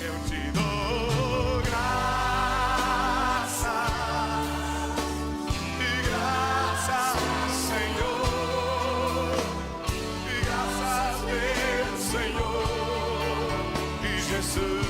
eu te dou graça, e graças, Senhor, e graças, meu Senhor, e Jesus.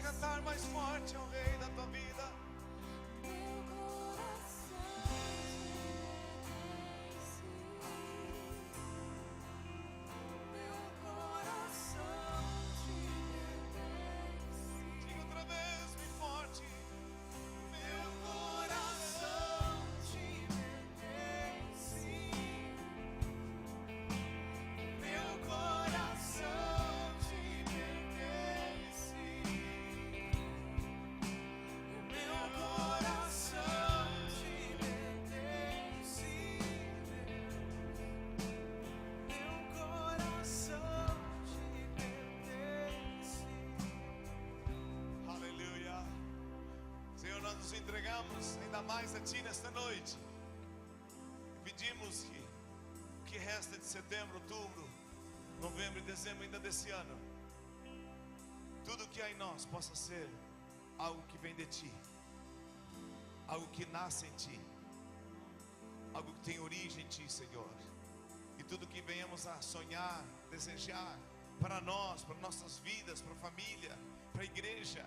Cantar mais forte ao Rei da tua vida. Meu coração te pertence. Diga outra vez, bem forte. Meu coração te pertence. Meu coração te pertence. Meu coração te pertence. Meu coração te pertence. Aleluia. Senhor, nós nos entregamos ainda mais a Ti nesta noite. Pedimos que o que resta de setembro, outubro, novembro e dezembro ainda desse ano, tudo que há em nós possa ser algo que vem de Ti, algo que nasce em Ti, algo que tem origem em Ti, Senhor. E tudo que venhamos a sonhar, desejar para nós, para nossas vidas, para a família, para a igreja,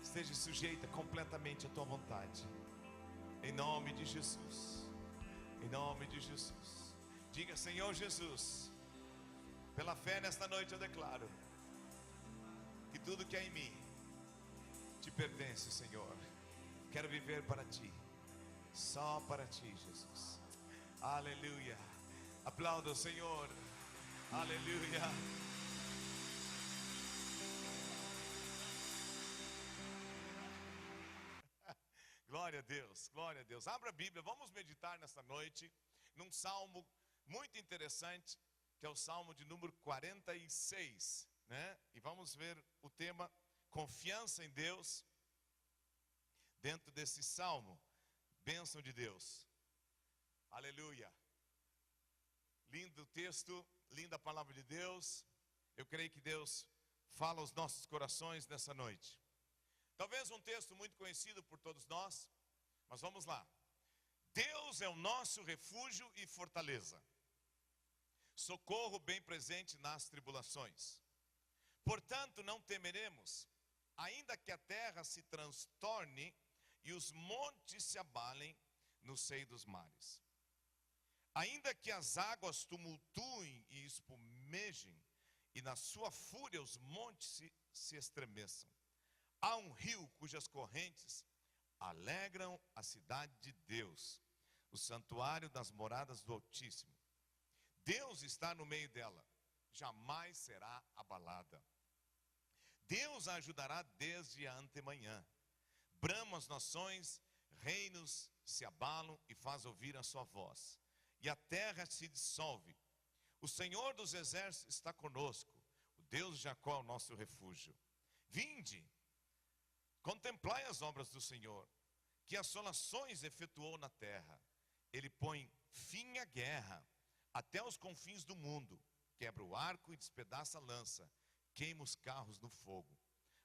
esteja sujeita completamente à Tua vontade. Em nome de Jesus. Em nome de Jesus. Diga: Senhor Jesus, pela fé nesta noite eu declaro que tudo que há em mim te pertence, Senhor. Quero viver para Ti, só para Ti, Jesus. Aleluia. Aplauda o Senhor. Aleluia. Glória a Deus, glória a Deus. Abra a Bíblia, vamos meditar nesta noite num salmo muito interessante, que é o salmo de número 46, né? E vamos ver o tema confiança em Deus dentro desse salmo. Bênção de Deus. Aleluia. Lindo texto, linda a palavra de Deus. Eu creio que Deus fala aos nossos corações nessa noite. Talvez um texto muito conhecido por todos nós, mas vamos lá. Deus é o nosso refúgio e fortaleza, socorro bem presente nas tribulações. Portanto, não temeremos, ainda que a terra se transtorne e os montes se abalem no seio dos mares. Ainda que as águas tumultuem e espumejem, e na sua fúria os montes se estremeçam. Há um rio cujas correntes alegram a cidade de Deus, o santuário das moradas do Altíssimo. Deus está no meio dela, jamais será abalada. Deus a ajudará desde a antemanhã. Bramam as nações, reinos se abalam e faz ouvir a sua voz. E a terra se dissolve. O Senhor dos exércitos está conosco, o Deus de Jacó é o nosso refúgio. Vinde, contemplai as obras do Senhor, que assolações efetuou na terra. Ele põe fim à guerra, até os confins do mundo. Quebra o arco e despedaça a lança, queima os carros no fogo.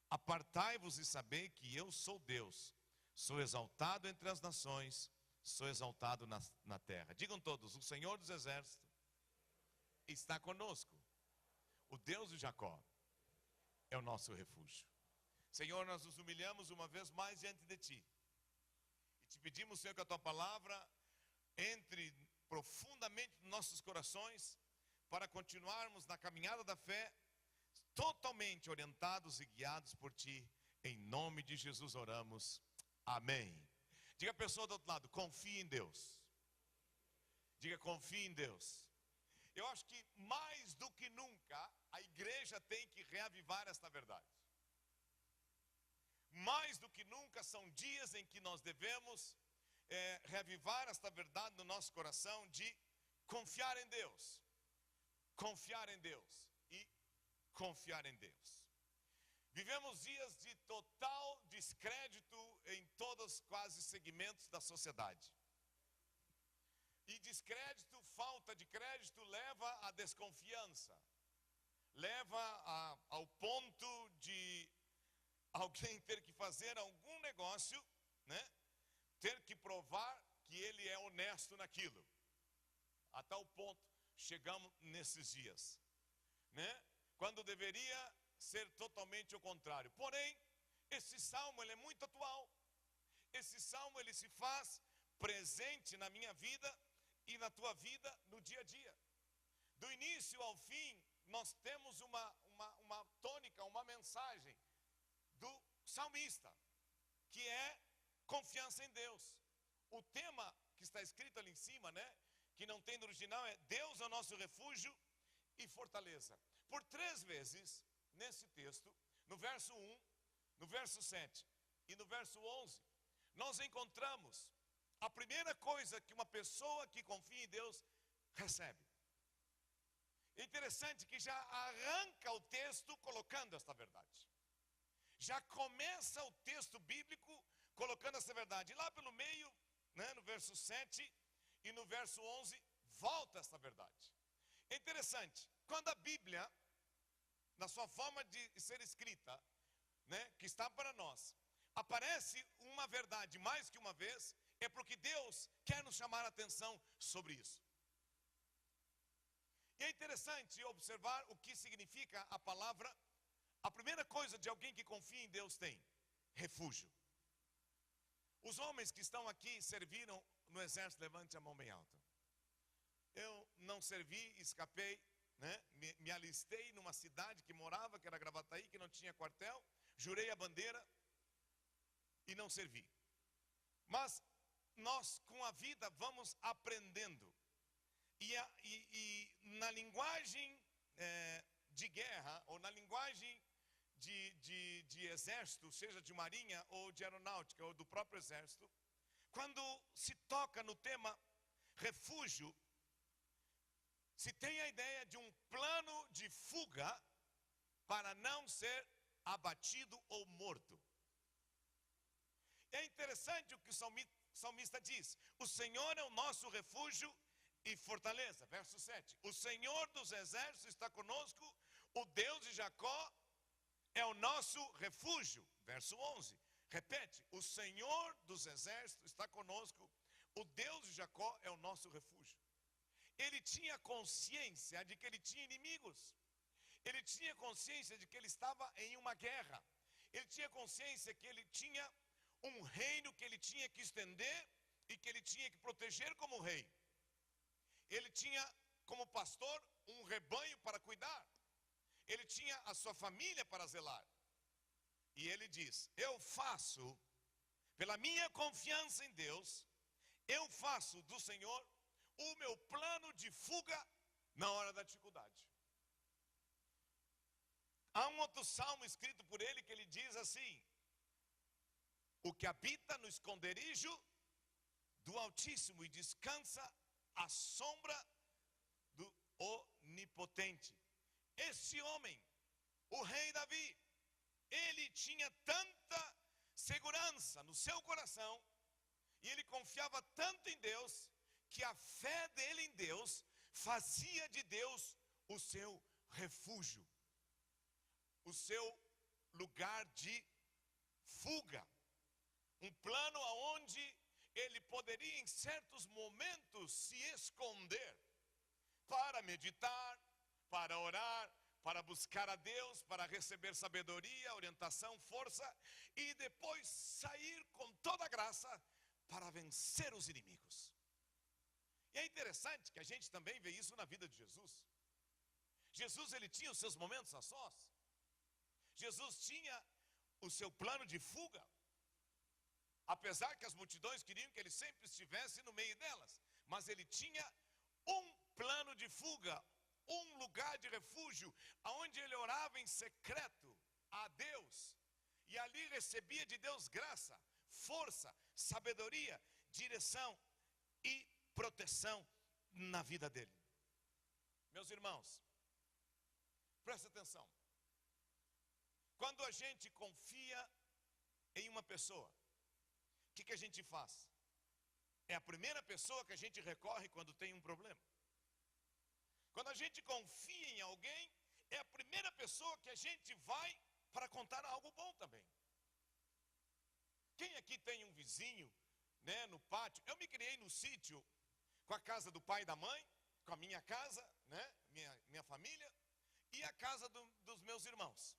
Apartai-vos e sabei que eu sou Deus. Sou exaltado entre as nações, sou exaltado na terra. Digam todos: o Senhor dos exércitos está conosco. O Deus de Jacó é o nosso refúgio. Senhor, nós nos humilhamos uma vez mais diante de Ti e te pedimos, Senhor, que a tua palavra entre profundamente nos nossos corações, para continuarmos na caminhada da fé, totalmente orientados e guiados por ti. Em nome de Jesus oramos. Amém. Diga a pessoa do outro lado: confie em Deus. Diga: confie em Deus. Eu acho que mais do que nunca a igreja tem que reavivar esta verdade. Mais do que nunca são dias em que nós devemos reavivar esta verdade no nosso coração, de confiar em Deus. Confiar em Deus e confiar em Deus. Vivemos dias de total descrédito em todos quase segmentos da sociedade. E descrédito, falta de crédito, leva à desconfiança. Leva ao ponto de alguém ter que fazer algum negócio, né? Ter que provar que ele é honesto naquilo. A tal ponto chegamos nesses dias, né? Quando deveria ser totalmente o contrário. Porém, esse salmo ele é muito atual. Esse salmo ele se faz presente na minha vida e na tua vida no dia a dia. Do início ao fim, nós temos uma tônica, uma mensagem do salmista, que é confiança em Deus. O tema que está escrito ali em cima, né, que não tem no original, é Deus é o nosso refúgio e fortaleza. Por 3 vezes nesse texto, no verso 1, no verso 7 e no verso 11, nós encontramos a primeira coisa que uma pessoa que confia em Deus recebe. É interessante que já arranca o texto colocando esta verdade. Já começa o texto bíblico colocando essa verdade. E lá pelo meio, né, no verso 7 e no verso 11, volta essa verdade. É interessante, quando a Bíblia, na sua forma de ser escrita, né, que está para nós, aparece uma verdade mais que uma vez, é porque Deus quer nos chamar a atenção sobre isso. E é interessante observar o que significa a palavra. A primeira coisa de alguém que confia em Deus tem refúgio. Os homens que estão aqui serviram no exército, levante a mão bem alta. Eu não servi, escapei, né? Me alistei numa cidade que morava, que era Gravataí, que não tinha quartel, jurei a bandeira e não servi. Mas nós com a vida vamos aprendendo. E na linguagem de guerra, ou na linguagem de exército, seja de marinha ou de aeronáutica, ou do próprio exército, quando se toca no tema refúgio, se tem a ideia de um plano de fuga para não ser abatido ou morto. É interessante o que o salmista diz: o Senhor é o nosso refúgio e fortaleza. Verso 7, o Senhor dos exércitos está conosco, o Deus de Jacó é o nosso refúgio. Verso 11, repete: o Senhor dos exércitos está conosco, o Deus de Jacó é o nosso refúgio. Ele tinha consciência de que ele tinha inimigos. Ele tinha consciência de que ele estava em uma guerra. Ele tinha consciência que ele tinha um reino que ele tinha que estender e que ele tinha que proteger como rei. Ele tinha como pastor um rebanho para cuidar. Ele tinha a sua família para zelar. E ele diz: eu faço, pela minha confiança em Deus, eu faço do Senhor o meu plano de fuga na hora da dificuldade. Há um outro salmo escrito por ele que ele diz assim: o que habita no esconderijo do Altíssimo e descansa à sombra do Onipotente. Esse homem, o rei Davi, ele tinha tanta segurança no seu coração e ele confiava tanto em Deus, que a fé dele em Deus fazia de Deus o seu refúgio, o seu lugar de fuga, um plano aonde ele poderia em certos momentos se esconder para meditar, para orar, para buscar a Deus, para receber sabedoria, orientação, força, e depois sair com toda a graça para vencer os inimigos. E é interessante que a gente também vê isso na vida de Jesus. Jesus, ele tinha os seus momentos a sós. Jesus tinha o seu plano de fuga. Apesar que as multidões queriam que ele sempre estivesse no meio delas. Mas ele tinha um plano de fuga, um lugar de refúgio, onde ele orava em secreto a Deus. E ali recebia de Deus graça, força, sabedoria, direção e proteção na vida dele. Meus irmãos, presta atenção. Quando a gente confia em uma pessoa, o que a gente faz? É a primeira pessoa que a gente recorre quando tem um problema. Quando a gente confia em alguém, é a primeira pessoa que a gente vai para contar algo bom também. Quem aqui tem um vizinho, né, no pátio? Eu me criei no sítio, com a casa do pai e da mãe, com a minha casa, né, minha família, e a casa dos meus irmãos.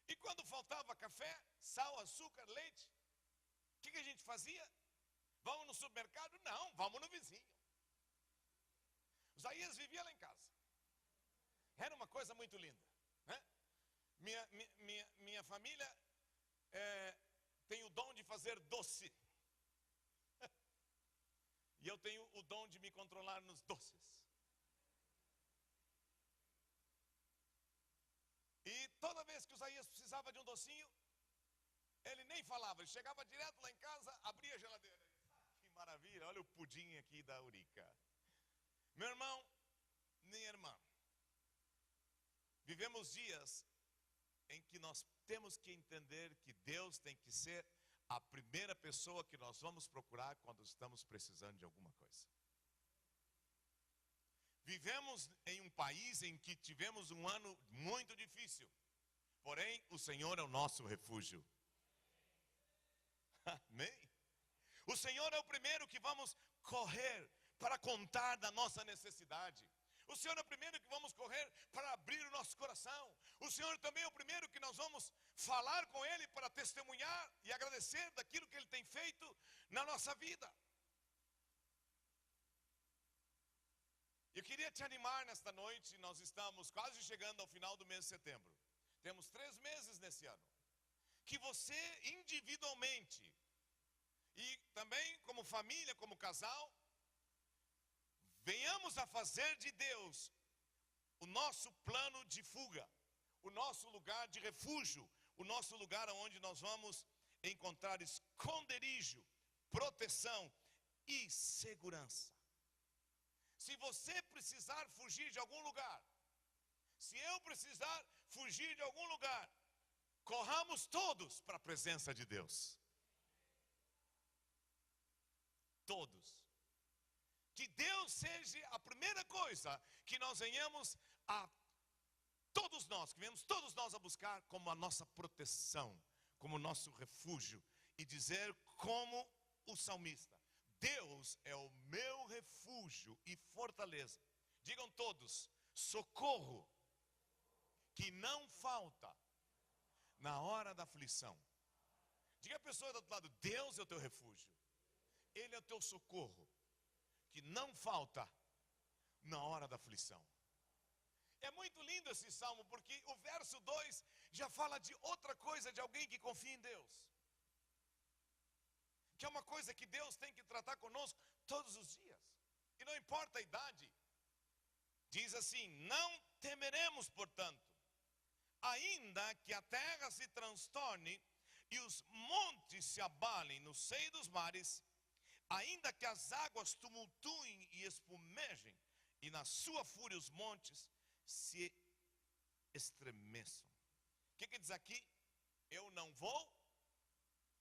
E quando faltava café, sal, açúcar, leite, o que a gente fazia? Vamos no supermercado? Não, vamos no vizinho. Isaías vivia lá em casa. Era uma coisa muito linda, né? Minha família tem o dom de fazer doce. E eu tenho o dom de me controlar nos doces. E toda vez que o Isaías precisava de um docinho, ele nem falava, ele chegava direto lá em casa, abria a geladeira. Que maravilha, olha o pudim aqui da Eurica. Meu irmão, minha irmã, vivemos dias em que nós temos que entender que Deus tem que ser a primeira pessoa que nós vamos procurar quando estamos precisando de alguma coisa. Vivemos em um país em que tivemos um ano muito difícil, porém o Senhor é o nosso refúgio. Amém? O Senhor é o primeiro que vamos correr para contar da nossa necessidade. O Senhor é o primeiro que vamos correr para abrir o nosso coração. O Senhor também é o primeiro que nós vamos falar com Ele para testemunhar e agradecer daquilo que Ele tem feito na nossa vida. Eu queria te animar nesta noite, nós estamos quase chegando ao final do mês de setembro. Temos 3 meses nesse ano. Que você individualmente e também como família, como casal, venhamos a fazer de Deus o nosso plano de fuga, o nosso lugar de refúgio, o nosso lugar onde nós vamos encontrar esconderijo, proteção e segurança. Se você precisar fugir de algum lugar, se eu precisar fugir de algum lugar, corramos todos para a presença de Deus. Todos. Que Deus seja a primeira coisa que nós venhamos a todos nós, que venhamos todos nós a buscar como a nossa proteção, como o nosso refúgio, e dizer como o salmista: Deus é o meu refúgio e fortaleza. Digam todos: socorro que não falta na hora da aflição. Diga a pessoa do outro lado: Deus é o teu refúgio, Ele é o teu socorro, que não falta na hora da aflição. É muito lindo esse salmo, porque o verso 2 já fala de outra coisa, de alguém que confia em Deus, que é uma coisa que Deus tem que tratar conosco todos os dias, e não importa a idade. Diz assim: não temeremos, portanto, ainda que a terra se transtorne e os montes se abalem no seio dos mares, ainda que as águas tumultuem e espumejem, e na sua fúria os montes se estremeçam. O que diz aqui? Eu não vou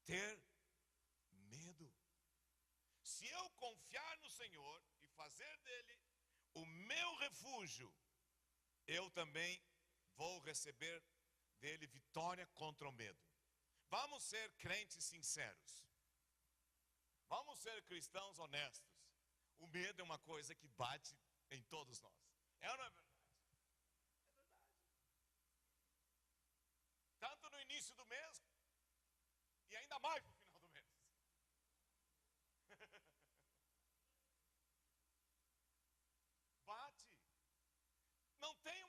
ter medo. Se eu confiar no Senhor e fazer dele o meu refúgio, eu também vou receber dele vitória contra o medo. Vamos ser crentes sinceros. Vamos ser cristãos honestos. O medo é uma coisa que bate em todos nós. É ou não é verdade? É verdade. Tanto no início do mês e ainda mais no final do mês.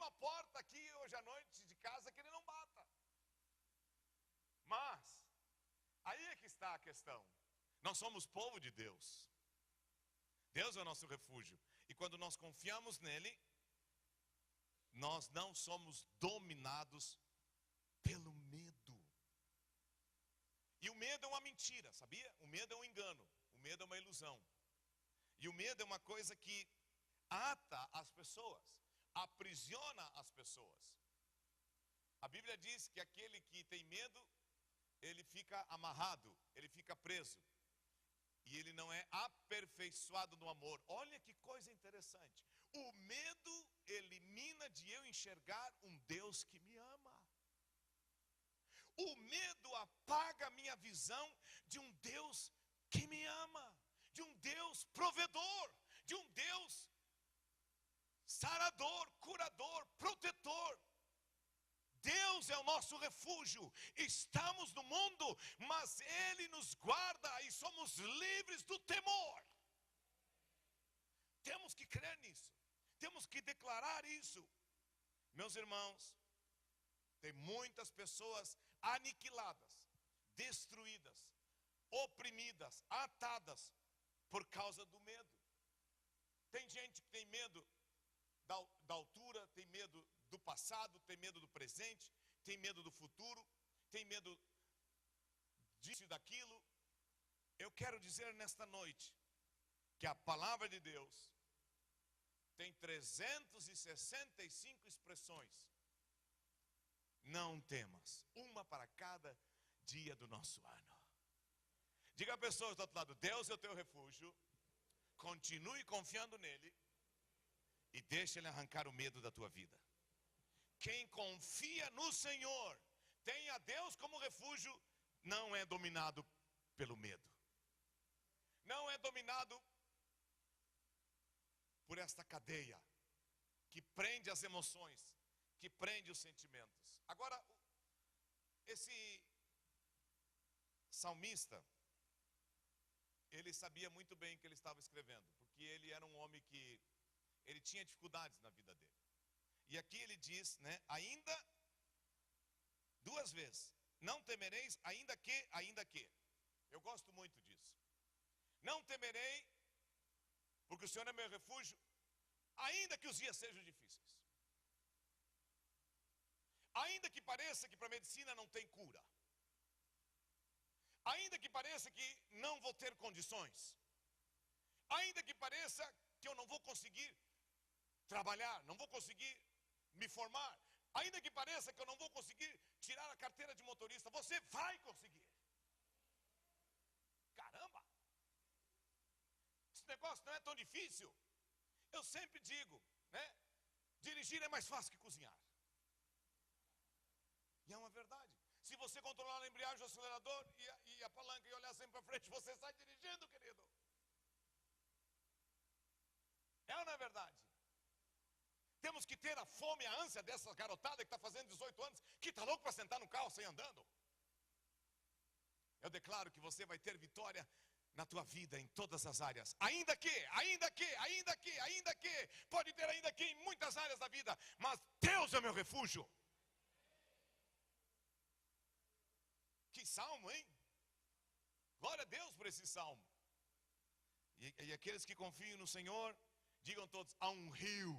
uma porta aqui hoje à noite de casa que ele não bata. Mas, aí é que está a questão. Nós somos povo de Deus. Deus é o nosso refúgio. E quando nós confiamos nele, nós não somos dominados pelo medo. E o medo é uma mentira, sabia? O medo é um engano. O medo é uma ilusão. E o medo é uma coisa que ata as pessoas, aprisiona as pessoas. A Bíblia diz que aquele que tem medo, ele fica amarrado, ele fica preso. E ele não é aperfeiçoado no amor. Olha que coisa interessante. O medo elimina de eu enxergar um Deus que me ama. O medo apaga a minha visão de um Deus que me ama, de um Deus provedor, de um Deus sarador, curador, protetor. Deus é o nosso refúgio. Estamos no mundo, mas Ele nos guarda e somos livres do temor. Temos que crer nisso. Temos que declarar isso. Meus irmãos, tem muitas pessoas aniquiladas, destruídas, oprimidas, atadas por causa do medo. Tem gente que tem medo da altura, tem medo do passado, tem medo do presente, tem medo do futuro, tem medo disso e daquilo. Eu quero dizer nesta noite que a palavra de Deus tem 365 expressões. Não temas, uma para cada dia do nosso ano. Diga a pessoa do outro lado: Deus é o teu refúgio, continue confiando nele e deixa ele arrancar o medo da tua vida. Quem confia no Senhor, tem a Deus como refúgio, não é dominado pelo medo. Não é dominado por esta cadeia que prende as emoções, que prende os sentimentos. Agora, esse salmista, ele sabia muito bem o que ele estava escrevendo, porque ele era um homem que ele tinha dificuldades na vida dele. E aqui ele diz, né, ainda, duas vezes, não temereis, ainda que. Eu gosto muito disso. Não temerei, porque o Senhor é meu refúgio, ainda que os dias sejam difíceis. Ainda que pareça que para a medicina não tem cura. Ainda que pareça que não vou ter condições. Ainda que pareça que eu não vou conseguir trabalhar, não vou conseguir me formar. Ainda que pareça que eu não vou conseguir tirar a carteira de motorista, você vai conseguir. Caramba! Esse negócio não é tão difícil. Eu sempre digo, né? Dirigir é mais fácil que cozinhar. E é uma verdade. Se você controlar a embreagem, o acelerador e a palanca e olhar sempre para frente, você sai dirigindo, querido. É ou não é verdade? Temos que ter a fome e a ânsia dessa garotada que está fazendo 18 anos, que está louco para sentar no carro sem andando. Eu declaro que você vai ter vitória na tua vida em todas as áreas. Ainda que, pode ter ainda que em muitas áreas da vida, mas Deus é meu refúgio. Que salmo, hein? Glória a Deus por esse salmo. E aqueles que confiam no Senhor, digam todos: há um rio.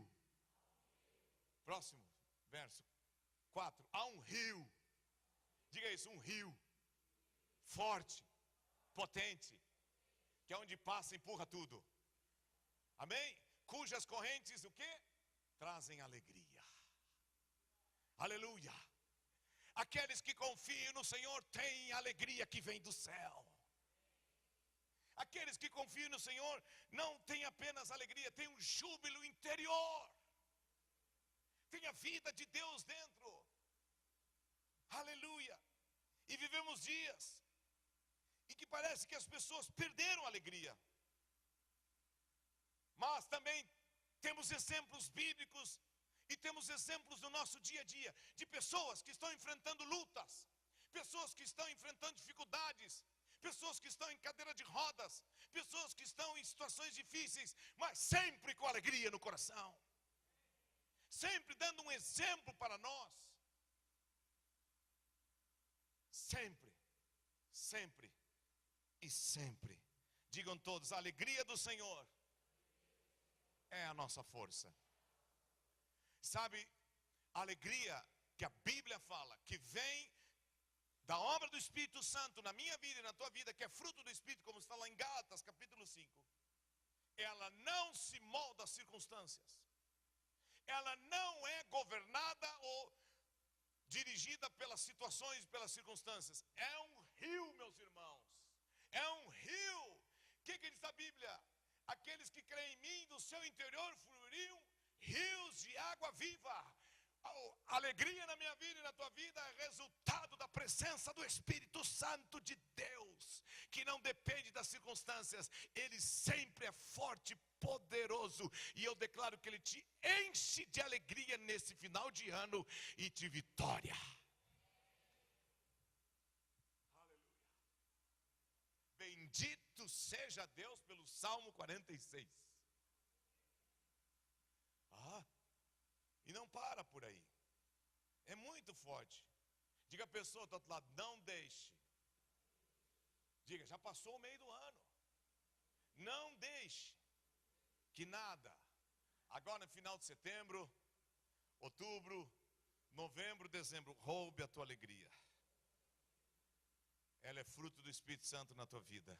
Próximo verso 4. Há um rio. Diga isso, um rio. Forte, potente, que é onde passa, empurra tudo. Amém? Cujas correntes, o quê? Trazem alegria. Aleluia. Aqueles que confiam no Senhor têm alegria que vem do céu. Aqueles que confiam no Senhor não têm apenas alegria, têm um júbilo interior. Tem a vida de Deus dentro. Aleluia. E vivemos dias em que parece que as pessoas perderam a alegria. Mas também temos exemplos bíblicos e temos exemplos no nosso dia a dia de pessoas que estão enfrentando lutas, pessoas que estão enfrentando dificuldades, pessoas que estão em cadeira de rodas, pessoas que estão em situações difíceis, mas sempre com alegria no coração, sempre dando um exemplo para nós. Sempre, sempre e sempre. Digam todos: a alegria do Senhor é a nossa força. Sabe, a alegria que a Bíblia fala, que vem da obra do Espírito Santo na minha vida e na tua vida, que é fruto do Espírito, como está lá em Gálatas capítulo 5, ela não se molda às circunstâncias, ela não é governada ou dirigida pelas situações, pelas circunstâncias. É um rio, meus irmãos, é um rio. O que diz a Bíblia? Aqueles que creem em mim, do seu interior fluiriam rios de água viva. A alegria na minha vida e na tua vida é resultado da presença do Espírito Santo de Deus, que não depende das circunstâncias. Ele sempre é forte, poderoso, e eu declaro que Ele te enche de alegria nesse final de ano e de vitória. Aleluia. Bendito seja Deus pelo Salmo 46. E não para por aí. É muito forte. Diga a pessoa do outro lado: não deixe. Diga: já passou o meio do ano. Não deixe que nada, agora no final de setembro, outubro, novembro, dezembro, roube a tua alegria. Ela é fruto do Espírito Santo na tua vida.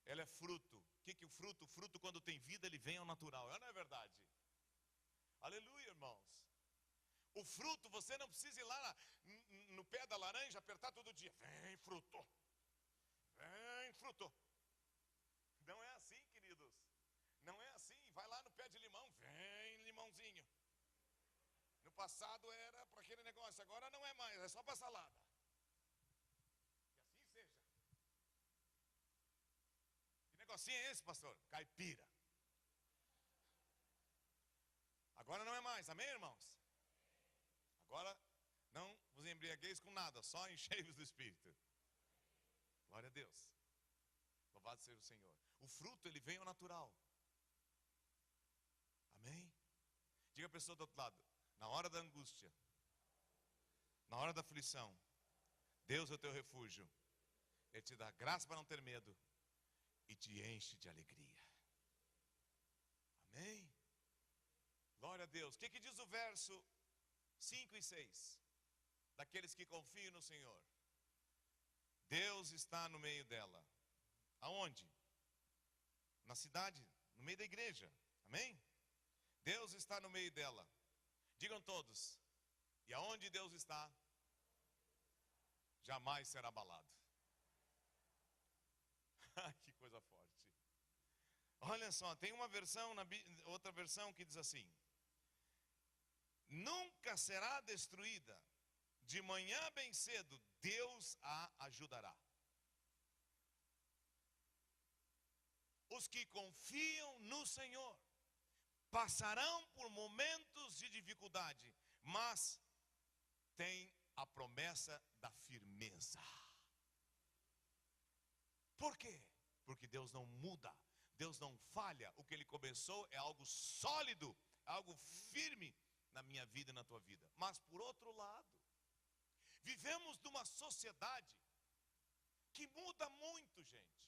Ela é fruto. O que é o fruto? O fruto, quando tem vida, ele vem ao natural. Não é verdade? Aleluia, irmãos. O fruto, você não precisa ir lá no pé da laranja, apertar todo dia. Vem, fruto. Vem, fruto. Não é assim, queridos. Não é assim. Vai lá no pé de limão. Vem, limãozinho. No passado era para aquele negócio. Agora não é mais. É só para salada. Que assim seja. Que negocinho é esse, pastor? Caipira. Agora não é mais, amém, irmãos? Agora não vos embriagueis com nada, só enchei-vos do Espírito. Glória a Deus. Louvado seja o Senhor. O fruto, ele vem ao natural. Amém? Diga a pessoa do outro lado: na hora da angústia, na hora da aflição, Deus é o teu refúgio. Ele te dá graça para não ter medo e te enche de alegria. Amém? Glória a Deus. O que diz o verso 5 e 6? Daqueles que confiam no Senhor. Deus está no meio dela. Aonde? Na cidade, no meio da igreja. Amém? Deus está no meio dela. Digam todos: e aonde Deus está, jamais será abalado. Que coisa forte. Olha só, tem uma versão, outra versão que diz assim: nunca será destruída, de manhã bem cedo Deus a ajudará. Os que confiam no Senhor passarão por momentos de dificuldade, mas tem a promessa da firmeza. Por quê? Porque Deus não muda, Deus não falha. O que Ele começou é algo sólido, algo firme na minha vida e na tua vida. Mas por outro lado, vivemos numa sociedade que muda muito, gente.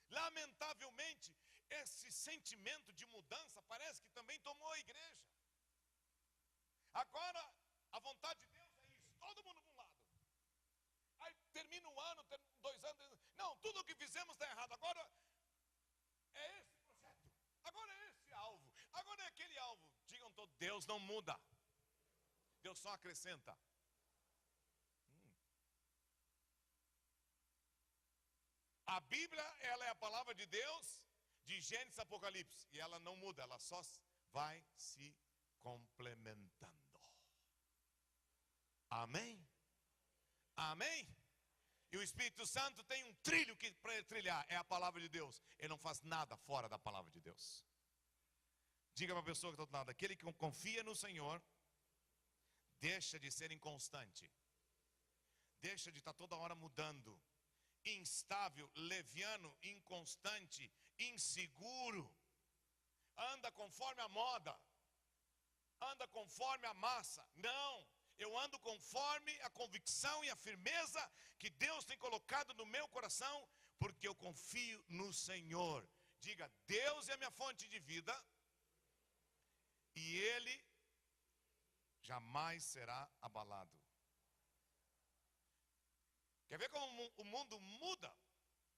Lamentavelmente, esse sentimento de mudança parece que também tomou a igreja. Agora, a vontade de Deus é isso, todo mundo para um lado. Aí termina um ano, 2 anos, não, tudo o que fizemos está errado. Agora é esse projeto, agora é esse alvo, agora é aquele alvo. Digam todos: Deus não muda, Deus só acrescenta. A Bíblia, ela é a palavra de Deus, de Gênesis a Apocalipse, e ela não muda, ela só vai se complementando. Amém? Amém? E o Espírito Santo tem um trilho para trilhar, é a palavra de Deus. Ele não faz nada fora da palavra de Deus. Diga para a pessoa que está do lado: aquele que confia no Senhor deixa de ser inconstante, deixa de estar toda hora mudando, instável, leviano, inconstante, inseguro, anda conforme a moda. anda conforme a massa. Não, eu ando conforme a convicção e a firmeza que Deus tem colocado no meu coração, porque eu confio no Senhor. Diga, Deus é a minha fonte de vida, e Ele jamais será abalado. Quer ver como o mundo muda?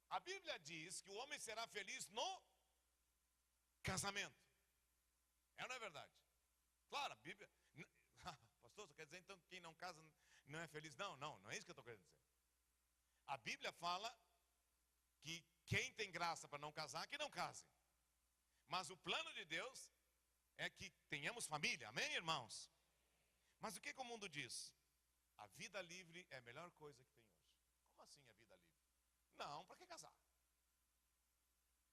A Bíblia diz que o homem será feliz no casamento. É ou não é verdade? Claro, a Bíblia... Pastor, você quer dizer então que quem não casa não é feliz? Não é isso que eu estou querendo dizer. A Bíblia fala que quem tem graça para não casar, que não case. Mas o plano de Deus é que tenhamos família, amém, irmãos? Mas o que o mundo diz? A vida livre é a melhor coisa que tem hoje. Como assim a vida livre? Não, para que casar?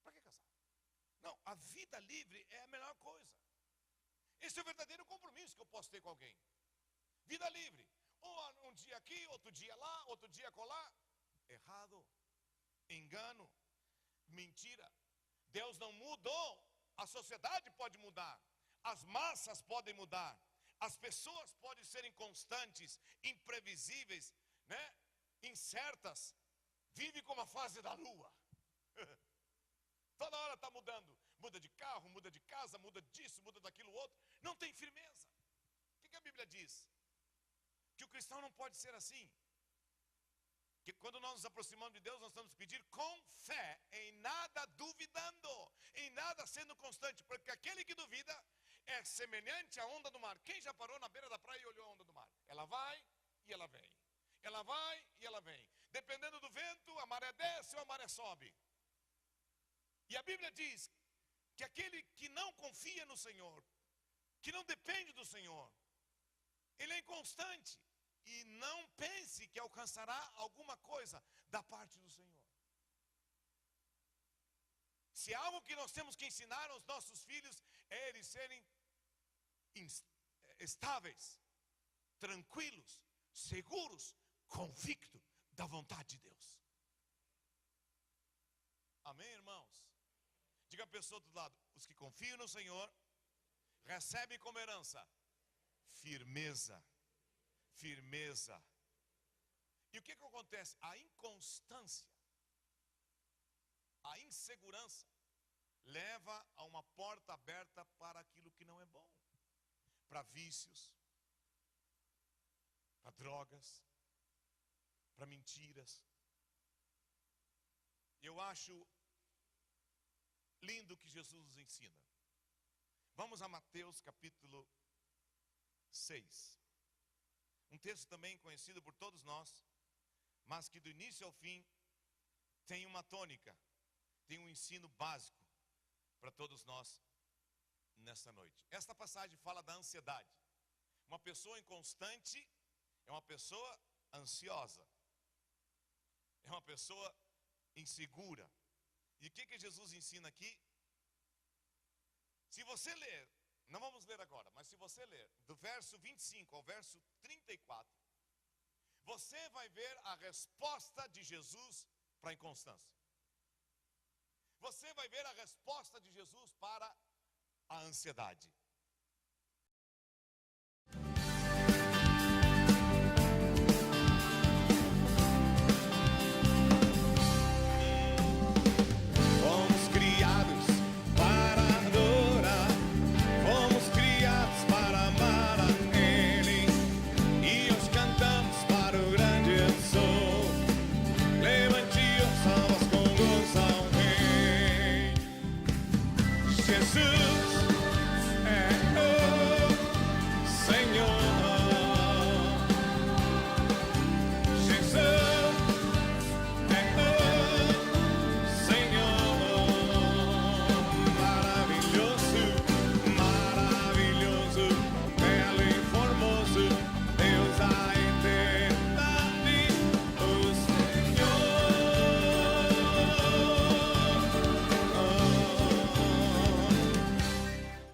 Para que casar? Não, a vida livre é a melhor coisa. Esse é o verdadeiro compromisso que eu posso ter com alguém. Vida livre. Um dia aqui, outro dia lá, outro dia acolá. Errado. Engano. Mentira. Deus não mudou. A sociedade pode mudar. As massas podem mudar. As pessoas podem ser inconstantes, imprevisíveis, né? Incertas. Vive como a fase da lua. Toda hora está mudando. Muda de carro, muda de casa, muda disso, muda daquilo outro. Não tem firmeza. O que a Bíblia diz? Que o cristão não pode ser assim. Que quando nós nos aproximamos de Deus, nós estamos pedir com fé, em nada duvidando, em nada sendo constante, porque aquele que duvida é semelhante à onda do mar. Quem já parou na beira da praia e olhou a onda do mar? Ela vai e ela vem. Ela vai e ela vem. Dependendo do vento, a maré desce ou a maré sobe. E a Bíblia diz que aquele que não confia no Senhor, que não depende do Senhor, ele é inconstante. E não pense que alcançará alguma coisa da parte do Senhor. Se há algo que nós temos que ensinar aos nossos filhos, é eles serem estáveis, tranquilos, seguros, convictos da vontade de Deus. Amém, irmãos? Diga a pessoa do lado, os que confiam no Senhor, recebem como herança firmeza. Firmeza. E o que acontece? A inconstância, a insegurança, leva a uma porta aberta para aquilo que não é bom. Para vícios, para drogas, para mentiras. Eu acho lindo o que Jesus nos ensina. Vamos a Mateus capítulo 6. Um texto também conhecido por todos nós, mas que do início ao fim tem uma tônica, tem um ensino básico para todos nós nesta noite. Esta passagem fala da ansiedade. Uma pessoa inconstante é uma pessoa ansiosa, é uma pessoa insegura. E o que Jesus ensina aqui? Se você ler, não vamos ler agora, mas se você ler do verso 25 ao verso 34, você vai ver a resposta de Jesus para a inconstância. Você vai ver a resposta de Jesus para a ansiedade.